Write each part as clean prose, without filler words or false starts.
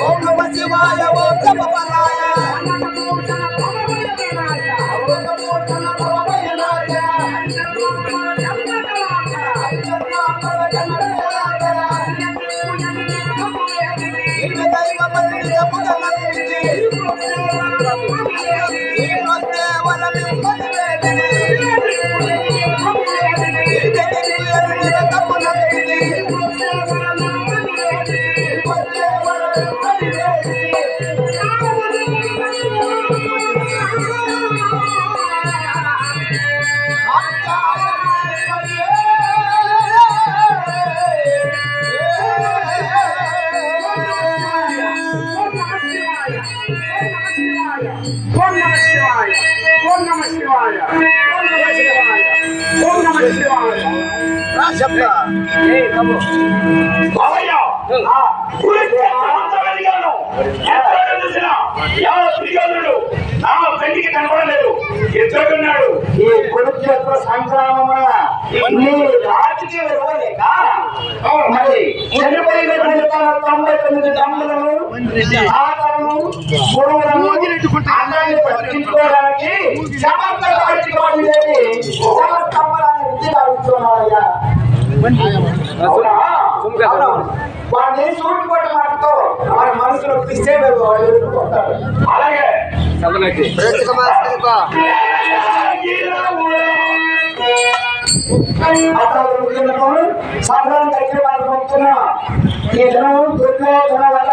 ఓం నమ శివాయ ఓం జపపరాయ కంటికి కనపడలేదు ఎదుర్కొన్నాడు ఈ కురుక్షేత్ర సంగ్రామమున రాజకీయ మరి చనిపోయినటువంటి 99 దమ్ములను ఆటలను గురువులను అన్నాన్ని పట్టించుకోవడానికి సమర్థపరచుకోవాలి సమర్థంబరాన్ని విద్యగా వాడిని సూటిపోటు మాటతో వాడి మనసులో పిస్తే అలాగే సాధారణ ఈ జనం దుర్యోధన వల్ల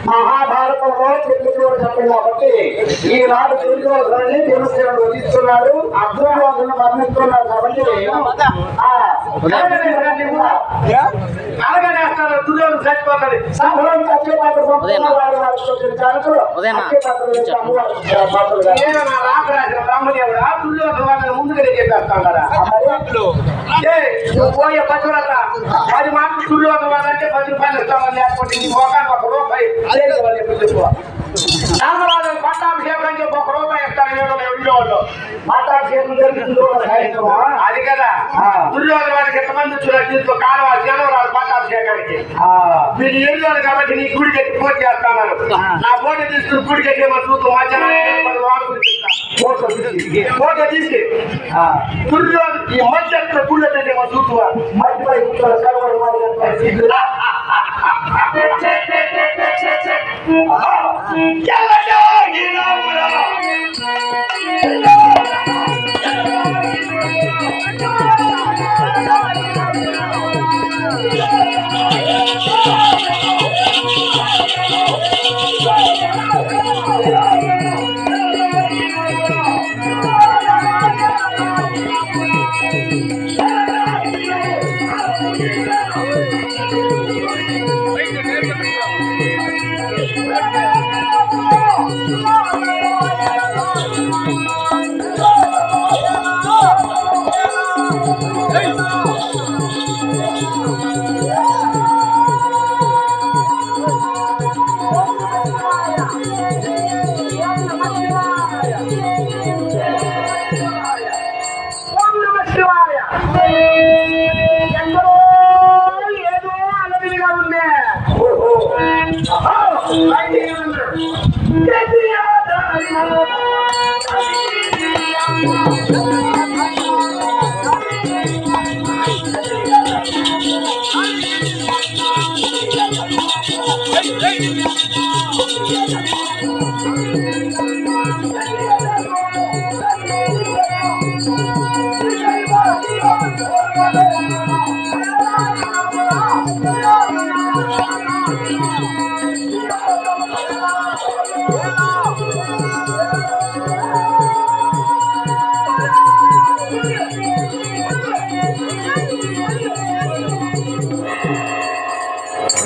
మహాభారతంలో త్రిపురుడు చెప్పండి కాబట్టి ఈనాడు దుర్యోధనాన్ని భీమసేనుడు వధిస్తున్నాడు అర్జునుడు వర్ణిస్తున్నాడు కాబట్టి అలాగనేస్తాడు దుర్యోధన చచ్చిపోతాడు సాధారణ రాకరాజు బ్రహ్మదేవుడు దుర్యోధన వాళ్ళని ముందుగానే చెప్పేస్తాం కదా పోయే పశువులట 10 మాటలు దుర్యోధన వాళ్ళంటే 10 రూపాయలు ఇస్తామని లేకపోతే నీ మోకాన్ని 1 రూపాయి రామరాజు పట్టాభిషేకం అని చెప్పి 1 రూపాయి ఇస్తాను ఉండేవాళ్ళు పట్టాభిషేకం అది కదా దుర్యోధన వాడికి ఎంతమంది వచ్చారు దీంతో కాలువ జనవరాలు పట్టాభిషేకానికి మీరు ఎదురు కాబట్టి నీ గుడి కట్టి పోటీ చేస్తాను నా పోటీ తీసుకుని గుడి కట్టి చూస్తూ ఫోటో తీసి దుర్యోధన ఈ మధ్య గుళ్ళ పెట్టేమో చూస్తూ మధ్యపై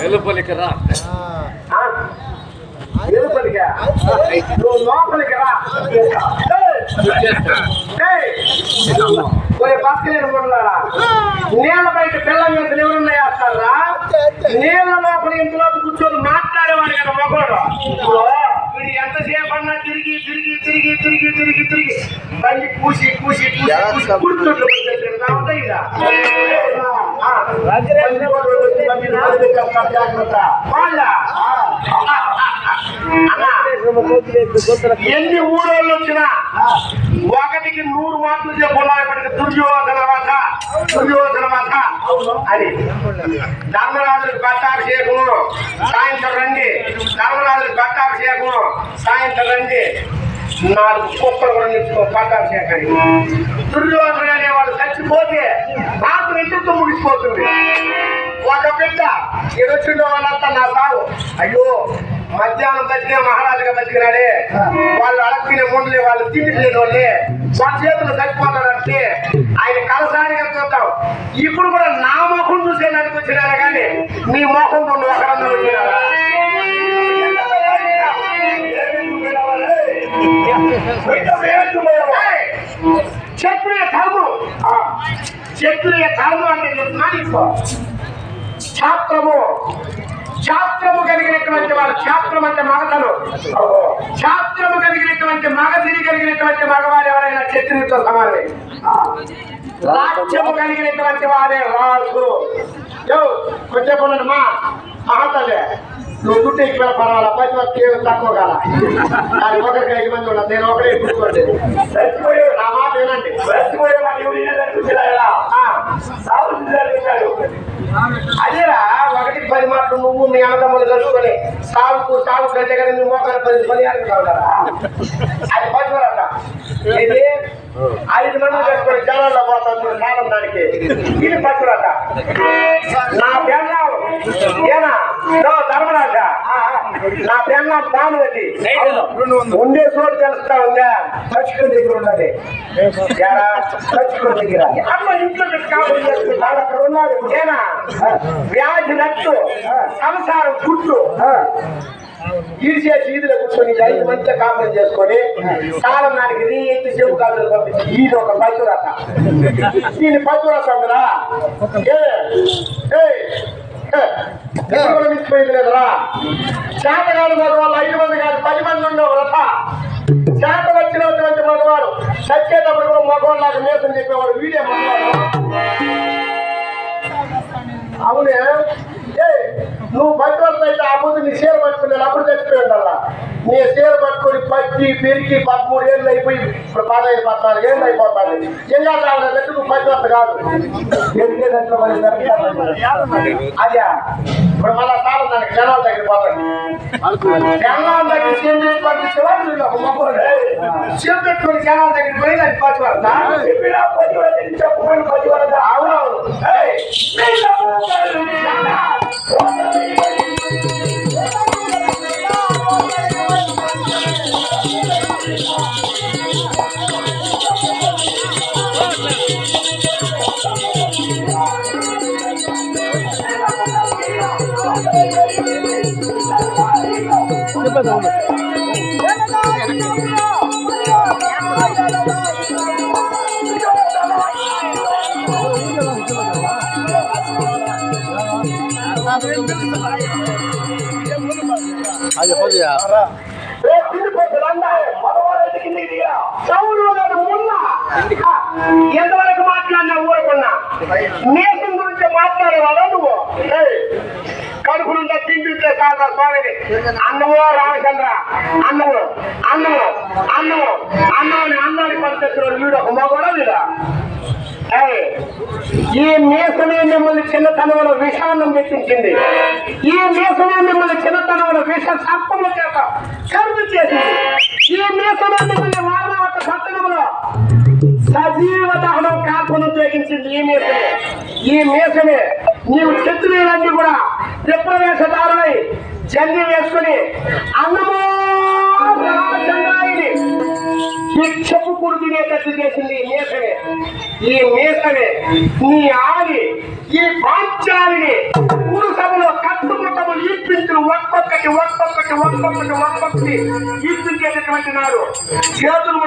వెలుపలికి రా, నువ్వు లోపలికి రా. నీళ్ళ బయట పిల్ల మీద ఎవరున్నా వేస్తారా? నీళ్ళ లోపల ఇంతలోపు కూర్చొని మాట్లాడేవాడు కదా మగోడు. వీడు ఎంతసేపు అన్నా తిరిగి తిరిగి తిరిగి తిరిగి తిరిగి తిరిగి మళ్ళీ పూసి పూసి పూసి కూర్చుంటూ జాగ్రత్త వాళ్ళ ఎన్ని ఊరోళ్ళు వచ్చినా ఒకటికి 100 మాటలు చెప్పడానికి దుర్యోధన వధ అని. ధర్మరాజులకు పట్టాభిషేకము సాయంత్రం రండి, ధర్మరాజులకు పట్టాభిషేకము సాయంత్రం రండి. 4 కుక్కలు కూడా నిలుచుకో పట్టాభిషేకానికి. దుర్యోధన అనేవాడు చచ్చిపోతే నాకు ఇంటితో ముగిసిపోతుంది. ఒక బిడ్డ ఎరొచ్చిన వాళ్ళంతా నా సాగు. అయ్యో మధ్యాహ్నం బతికే మహారాజుగా బతికినాడే, వాళ్ళు అడగతినే ముందులే, వాళ్ళు తిండి లేని వాళ్ళే, వాళ్ళ చేతులు చచ్చిపోతారంటే ఆయన కలసారిగా చూద్దాం. ఇప్పుడు కూడా నా ముఖం చూసేదానికి వచ్చినారా కానీ నీ ముఖం నుండి ఒకరన్నా వచ్చినారా? క్షత్రియ ధర్మం, క్షత్రియ ధర్మం అంటే చెప్తున్నా. క్షాత్రము కలిగినటువంటి వాడు, క్షాత్రం అంటే మగతను, క్షాత్రము కలిగినటువంటి మగసిరి కలిగినటువంటి మగవాడు ఎవరైనా క్షత్రియులతో సమానమే. రాజ్యము కలిగినటువంటి వాడే రాజు. కొంచెం మా మహాతలే నువ్వు దుడ్డు ఎక్కువ పర్వాలా, 10 మంది తక్కువ కాల, అది ఒకరికి 5 మంది ఉండదు, నేను ఒకటే కూర్చోండి. నా మాట ఏనండి, అదేరా 1-10 మాటలు నువ్వు మీ అన్నదమ్ములు కలుసుకొని సాగు గంట నీ మోకాలు 10 పనియాలు కావాలరా. అది పచ్చివరట. ఇది 5 మంది కట్టుకొని జనాల్లో పోతాను కాలం దానికి. ఇది పచ్చివరట. నా పెళ్ళాం ఏనా ధర్మరాజ, నా పెళ్ళాం భానుమతి ఉండే చోటు తెలుస్తా ఉందా? ఖర్చుకుని దగ్గర ఉన్నది, ఖర్చుకుని దగ్గర అమ్మ ఇంట్లో అక్కడ ఉన్నాడు ఏనా వ్యాధి నట్టు సంసారం పుట్టు ఈడిచేసి ఈదులో కూర్చొని 5 మందితో కాపురం చేసుకొని కాలం నాటికి నీ ఎత్తి చెవు కాదు పంపించి ఈది ఒక పశురత. దీన్ని పశురత ఉందిరా, మించిపోయింది లేదురా. చేతగాడు మగవాళ్ళు 5 మంది కాదు 10 మంది ఉండవు రథ. చేత వచ్చినటువంటి మగవాడు చచ్చేటప్పుడు కూడా మగవాడు నాకు మేసం చెప్పేవాడు వీడే మగవాడు. అవునే నువ్వు పట్టువలసి అయితే ఆ ముందు నీ చీర పట్టుకున్నాను, అప్పుడు చచ్చిపోయి ఉండాలా. నీ చీర పట్టుకొని పచ్చి పెరిగి 13 ఏళ్ళు అయిపోయి ఇప్పుడు 15-14 ఏళ్ళు అయిపోతాను. ఇంకా కావాలంటే నువ్వు పట్టువలస కాదు, పెరిగేదంట్లో అదే ఇప్పుడు మళ్ళా కాలం దానికి జనాల దగ్గర పోతాను. జనాల దగ్గర సీఎం చేసి పంపించేవాడు సీఎం పెట్టుకుని జనాల దగ్గర పోయి దానికి పట్టువలస చెప్పుకొని పట్టువలస. అవునవును ఎంతవరకు మాట్లాడినా ఊరుకున్నా నేసం గురించి మాట్లాడేవాడా నువ్వు? కడుపులుంటే తింటుంటే కాదా స్వామిని అన్నమో రామచంద్ర అన్నము అన్నము అన్నము అన్నాన్ని అన్నానికి పంపించిన వీడు ఒక మగోడా వీడా? ఈ మీసమే మిమ్మల్ని చిన్నతనంలో విషాన్నం పెట్టించింది. ఈ మీసమే మిమ్మల్ని చిన్నతనంలో విష సర్పముల చేత కరువు చేసింది. ఈ మీసమే మిమ్మల్ని వారణావత పట్టణంలో సజీవ దహనం కాల్పను ఉపయోగించింది. ఈ మీసమే నీవు శత్రువులన్నీ కూడా విప్రవేశదారులై జంగి వేసుకుని అన్నమో రామచంద్రాయుని శిక్షకు కుడితినేటట్టు చేసింది ఈ మీసమే నీ ఆది ఈ పాంచాలిని ఊరు సభలో కట్టుముట్టములు ఈడ్పించులు ఒక్కొక్కటి ఈడ్పించేటటువంటి నాడు చేతులు